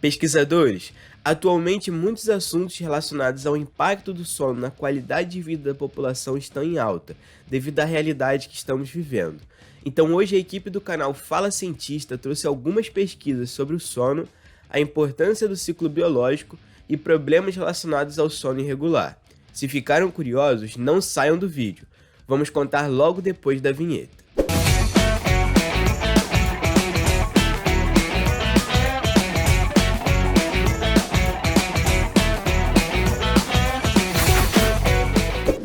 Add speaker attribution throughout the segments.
Speaker 1: Pesquisadores, atualmente muitos assuntos relacionados ao impacto do sono na qualidade de vida da população estão em alta, devido à realidade que estamos vivendo. Então hoje a equipe do canal Fala Cientista trouxe algumas pesquisas sobre o sono, a importância do ciclo biológico e problemas relacionados ao sono irregular. Se ficaram curiosos, não saiam do vídeo. Vamos contar logo depois da vinheta.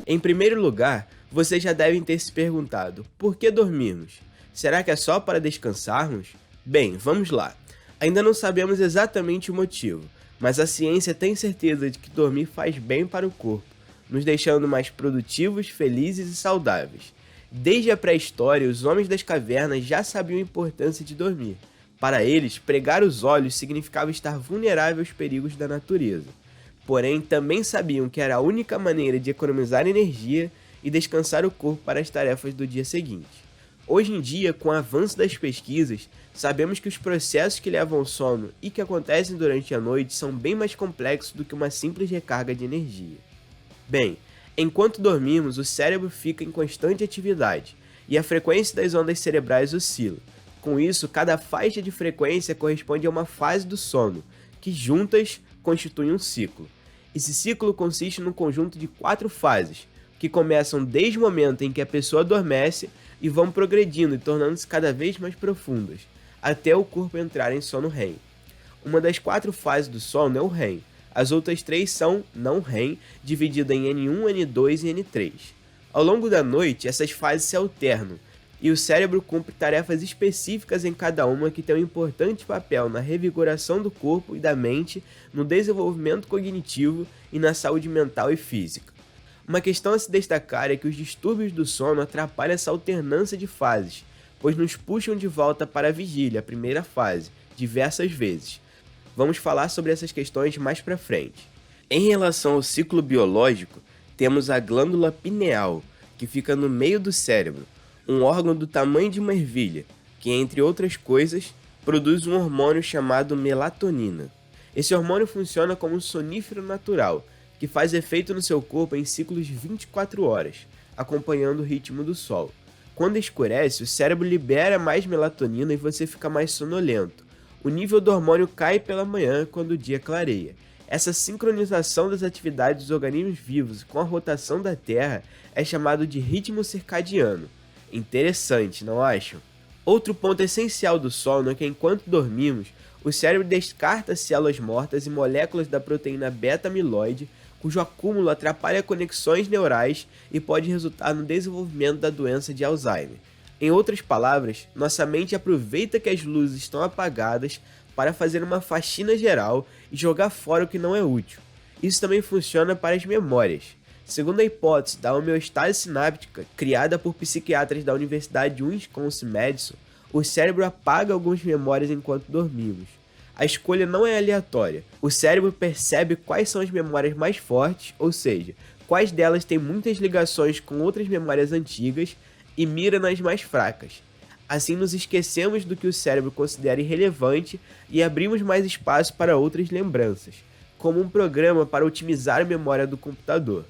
Speaker 1: Em primeiro lugar, vocês já devem ter se perguntado, por que dormirmos? Será que é só para descansarmos? Bem, vamos lá. Ainda não sabemos exatamente o motivo, mas a ciência tem certeza de que dormir faz bem para o corpo, nos deixando mais produtivos, felizes e saudáveis. Desde a pré-história, os homens das cavernas já sabiam a importância de dormir. Para eles, pregar os olhos significava estar vulnerável aos perigos da natureza. Porém, também sabiam que era a única maneira de economizar energia e descansar o corpo para as tarefas do dia seguinte. Hoje em dia, com o avanço das pesquisas, sabemos que os processos que levam ao sono e que acontecem durante a noite são bem mais complexos do que uma simples recarga de energia. Bem, enquanto dormimos, o cérebro fica em constante atividade e a frequência das ondas cerebrais oscila. Com isso, cada faixa de frequência corresponde a uma fase do sono, que juntas constituem um ciclo. Esse ciclo consiste num conjunto de 4 fases, que começam desde o momento em que a pessoa adormece e vão progredindo e tornando-se cada vez mais profundas, até o corpo entrar em sono REM. Uma das 4 fases do sono é o REM, as outras 3 são não REM, dividida em N1, N2 e N3. Ao longo da noite, essas fases se alternam, e o cérebro cumpre tarefas específicas em cada uma que tem um importante papel na revigoração do corpo e da mente, no desenvolvimento cognitivo e na saúde mental e física. Uma questão a se destacar é que os distúrbios do sono atrapalham essa alternância de fases, pois nos puxam de volta para a vigília, a primeira fase, diversas vezes. Vamos falar sobre essas questões mais para frente. Em relação ao ciclo biológico, temos a glândula pineal, que fica no meio do cérebro, um órgão do tamanho de uma ervilha, que, entre outras coisas, produz um hormônio chamado melatonina. Esse hormônio funciona como um sonífero natural, que faz efeito no seu corpo em ciclos de 24 horas, acompanhando o ritmo do sol. Quando escurece, o cérebro libera mais melatonina e você fica mais sonolento. O nível do hormônio cai pela manhã quando o dia clareia. Essa sincronização das atividades dos organismos vivos com a rotação da Terra é chamado de ritmo circadiano. Interessante, não acham? Outro ponto essencial do sono é que enquanto dormimos, o cérebro descarta células mortas e moléculas da proteína beta-amiloide, cujo acúmulo atrapalha conexões neurais e pode resultar no desenvolvimento da doença de Alzheimer. Em outras palavras, nossa mente aproveita que as luzes estão apagadas para fazer uma faxina geral e jogar fora o que não é útil. Isso também funciona para as memórias. Segundo a hipótese da homeostase sináptica, criada por psiquiatras da Universidade de Wisconsin-Madison, o cérebro apaga algumas memórias enquanto dormimos. A escolha não é aleatória. O cérebro percebe quais são as memórias mais fortes, ou seja, quais delas têm muitas ligações com outras memórias antigas, e mira nas mais fracas. Assim nos esquecemos do que o cérebro considera irrelevante e abrimos mais espaço para outras lembranças, como um programa para otimizar a memória do computador.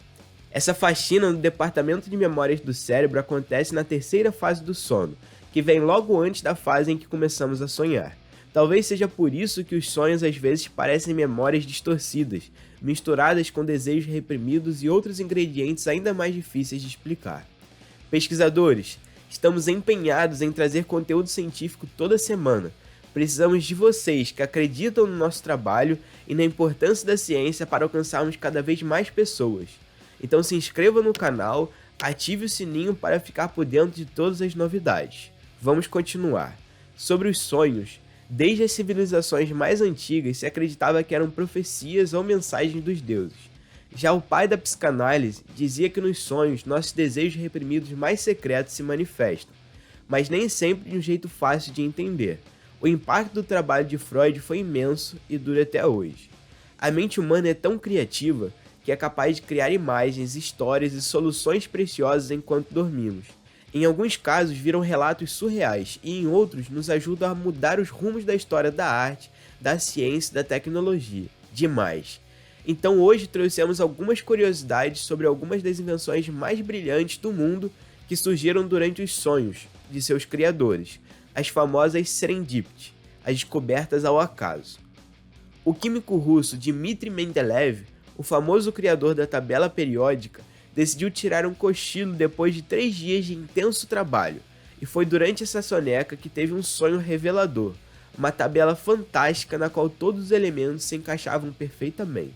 Speaker 1: Essa faxina no departamento de memórias do cérebro acontece na terceira fase do sono, que vem logo antes da fase em que começamos a sonhar. Talvez seja por isso que os sonhos às vezes parecem memórias distorcidas, misturadas com desejos reprimidos e outros ingredientes ainda mais difíceis de explicar. Pesquisadores, estamos empenhados em trazer conteúdo científico toda semana. Precisamos de vocês que acreditam no nosso trabalho e na importância da ciência para alcançarmos cada vez mais pessoas. Então se inscreva no canal, ative o sininho para ficar por dentro de todas as novidades. Vamos continuar. Sobre os sonhos, desde as civilizações mais antigas se acreditava que eram profecias ou mensagens dos deuses. Já o pai da psicanálise dizia que nos sonhos nossos desejos reprimidos mais secretos se manifestam, mas nem sempre de um jeito fácil de entender. O impacto do trabalho de Freud foi imenso e dura até hoje. A mente humana é tão criativa que é capaz de criar imagens, histórias e soluções preciosas enquanto dormimos. Em alguns casos viram relatos surreais e em outros nos ajudam a mudar os rumos da história da arte, da ciência e da tecnologia. Demais! Então hoje trouxemos algumas curiosidades sobre algumas das invenções mais brilhantes do mundo que surgiram durante os sonhos de seus criadores, as famosas serendipity, as descobertas ao acaso. O químico russo Dmitry Mendeleev, o famoso criador da tabela periódica, decidiu tirar um cochilo depois de 3 dias de intenso trabalho, e foi durante essa soneca que teve um sonho revelador, uma tabela fantástica na qual todos os elementos se encaixavam perfeitamente.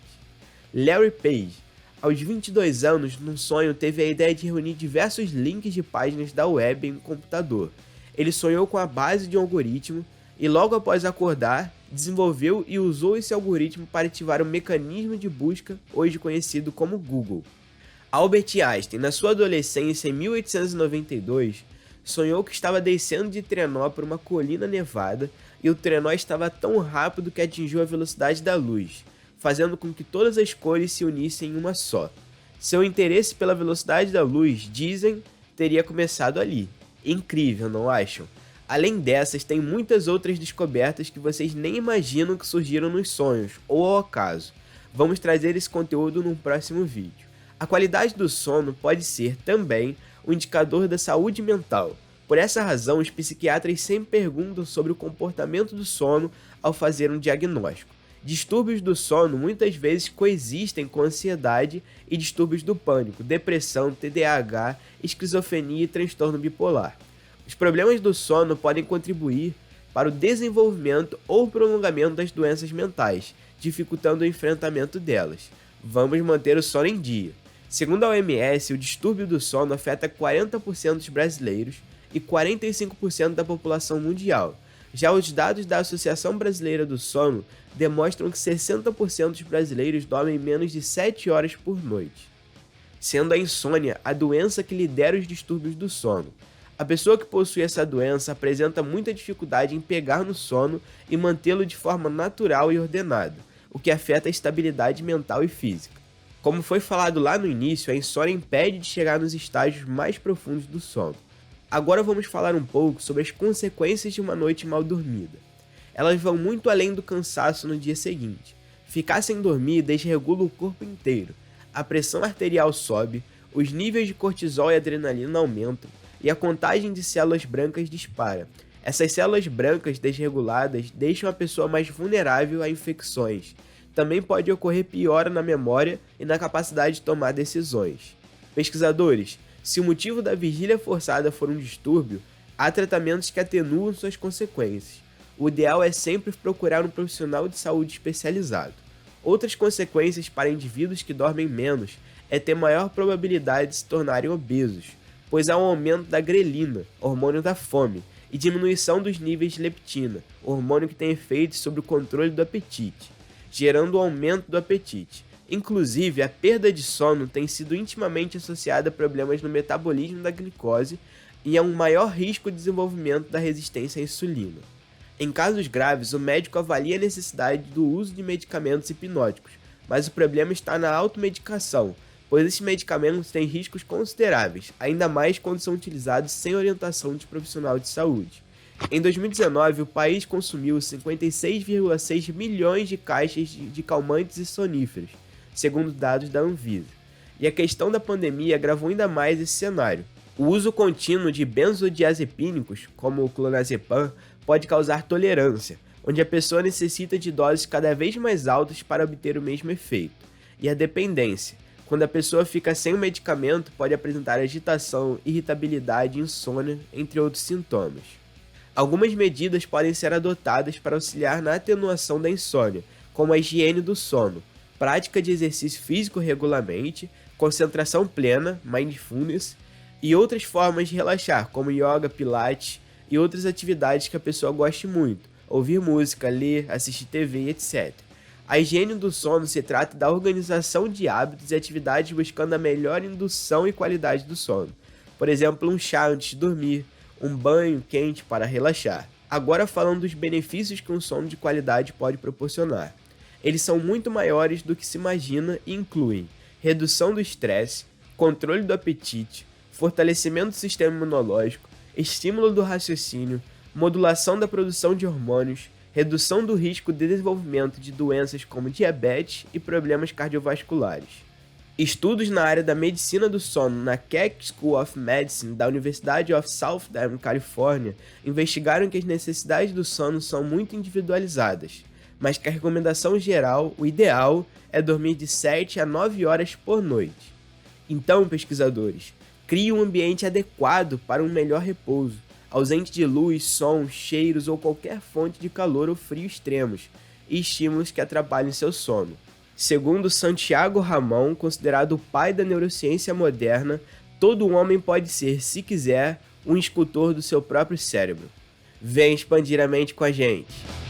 Speaker 1: Larry Page, aos 22 anos, num sonho teve a ideia de reunir diversos links de páginas da web em um computador. Ele sonhou com a base de um algoritmo e logo após acordar, desenvolveu e usou esse algoritmo para ativar o mecanismo de busca hoje conhecido como Google. Albert Einstein, na sua adolescência em 1892, sonhou que estava descendo de trenó por uma colina nevada e o trenó estava tão rápido que atingiu a velocidade da luz, fazendo com que todas as cores se unissem em uma só. Seu interesse pela velocidade da luz, dizem, teria começado ali. Incrível, não acham? Além dessas, tem muitas outras descobertas que vocês nem imaginam que surgiram nos sonhos, ou ao acaso. Vamos trazer esse conteúdo num próximo vídeo. A qualidade do sono pode ser, também, um indicador da saúde mental. Por essa razão, os psiquiatras sempre perguntam sobre o comportamento do sono ao fazer um diagnóstico. Distúrbios do sono muitas vezes coexistem com ansiedade e distúrbios do pânico, depressão, TDAH, esquizofrenia e transtorno bipolar. Os problemas do sono podem contribuir para o desenvolvimento ou prolongamento das doenças mentais, dificultando o enfrentamento delas. Vamos manter o sono em dia. Segundo a OMS, o distúrbio do sono afeta 40% dos brasileiros e 45% da população mundial. Já os dados da Associação Brasileira do Sono demonstram que 60% dos brasileiros dormem menos de 7 horas por noite, sendo a insônia a doença que lidera os distúrbios do sono. A pessoa que possui essa doença apresenta muita dificuldade em pegar no sono e mantê-lo de forma natural e ordenada, o que afeta a estabilidade mental e física. Como foi falado lá no início, a insônia impede de chegar nos estágios mais profundos do sono. Agora vamos falar um pouco sobre as consequências de uma noite mal dormida. Elas vão muito além do cansaço no dia seguinte. Ficar sem dormir desregula o corpo inteiro. A pressão arterial sobe, os níveis de cortisol e adrenalina aumentam e a contagem de células brancas dispara. Essas células brancas desreguladas deixam a pessoa mais vulnerável a infecções. Também pode ocorrer piora na memória e na capacidade de tomar decisões. Pesquisadores, se o motivo da vigília forçada for um distúrbio, há tratamentos que atenuam suas consequências. O ideal é sempre procurar um profissional de saúde especializado. Outras consequências para indivíduos que dormem menos é ter maior probabilidade de se tornarem obesos, pois há um aumento da grelina, hormônio da fome, e diminuição dos níveis de leptina, hormônio que tem efeitos sobre o controle do apetite, gerando o aumento do apetite. Inclusive, a perda de sono tem sido intimamente associada a problemas no metabolismo da glicose e a um maior risco de desenvolvimento da resistência à insulina. Em casos graves, o médico avalia a necessidade do uso de medicamentos hipnóticos, mas o problema está na automedicação, pois esses medicamentos têm riscos consideráveis, ainda mais quando são utilizados sem orientação de profissional de saúde. Em 2019, o país consumiu 56,6 milhões de caixas de calmantes e soníferos, segundo dados da Anvisa. E a questão da pandemia agravou ainda mais esse cenário. O uso contínuo de benzodiazepínicos, como o clonazepam, pode causar tolerância, onde a pessoa necessita de doses cada vez mais altas para obter o mesmo efeito. E a dependência, quando a pessoa fica sem o medicamento, pode apresentar agitação, irritabilidade e insônia, entre outros sintomas. Algumas medidas podem ser adotadas para auxiliar na atenuação da insônia, como a higiene do sono, prática de exercício físico regularmente, concentração plena, mindfulness, e outras formas de relaxar, como yoga, pilates e outras atividades que a pessoa goste muito, ouvir música, ler, assistir TV, etc. A higiene do sono se trata da organização de hábitos e atividades buscando a melhor indução e qualidade do sono. Por exemplo, um chá antes de dormir, um banho quente para relaxar. Agora falando dos benefícios que um sono de qualidade pode proporcionar. Eles são muito maiores do que se imagina e incluem redução do estresse, controle do apetite, fortalecimento do sistema imunológico, estímulo do raciocínio, modulação da produção de hormônios, redução do risco de desenvolvimento de doenças como diabetes e problemas cardiovasculares. Estudos na área da medicina do sono na Keck School of Medicine da University of Southern California investigaram que as necessidades do sono são muito individualizadas, mas que a recomendação geral, o ideal, é dormir de 7 a 9 horas por noite. Então, pesquisadores, criem um ambiente adequado para um melhor repouso, ausente de luz, som, cheiros ou qualquer fonte de calor ou frio extremos, e estímulos que atrapalhem seu sono. Segundo Santiago Ramon, considerado o pai da neurociência moderna, todo homem pode ser, se quiser, um escultor do seu próprio cérebro. Vem expandir a mente com a gente!